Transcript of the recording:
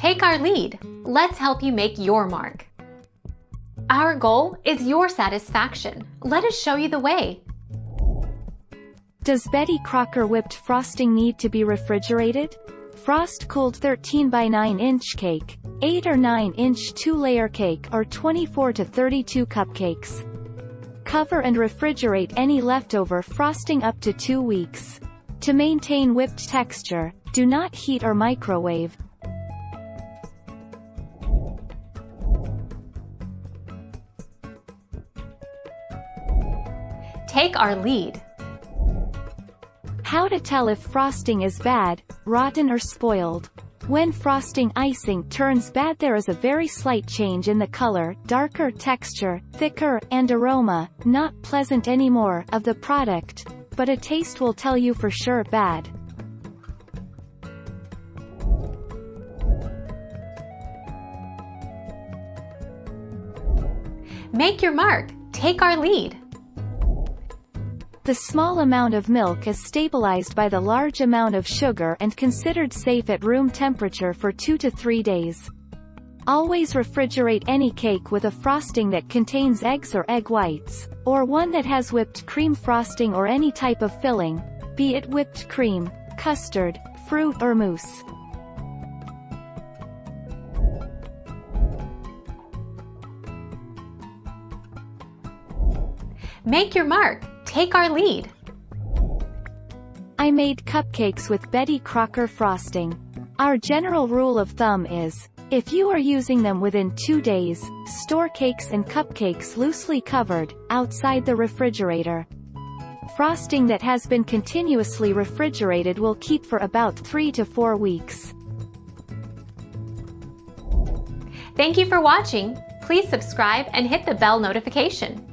Take our lead. Let's help you make your mark. Our goal is your satisfaction. Let us show you the way. Does Betty Crocker whipped frosting need to be refrigerated? Frost cooled 13 by 9 inch cake, 8 or 9 inch 2-layer cake or 24 to 32 cupcakes. Cover and refrigerate any leftover frosting up to 2 weeks. To maintain whipped texture, do not heat or microwave. Take our lead. How to tell if frosting is bad, rotten or spoiled. When frosting icing turns bad, there is a very slight change in the color, darker texture, thicker, and aroma, not pleasant anymore, of the product, but a taste will tell you for sure bad. Make your mark. Take our lead. The small amount of milk is stabilized by the large amount of sugar and considered safe at room temperature for 2 to 3 days. Always refrigerate any cake with a frosting that contains eggs or egg whites, or one that has whipped cream frosting or any type of filling, be it whipped cream, custard, fruit or mousse. Make your mark. Take our lead. I made cupcakes with Betty Crocker frosting. Our general rule of thumb is, if you are using them within 2 days, store cakes and cupcakes loosely covered, outside the refrigerator. Frosting that has been continuously refrigerated will keep for about 3 to 4 weeks. Thank you for watching. Please subscribe and hit the bell notification.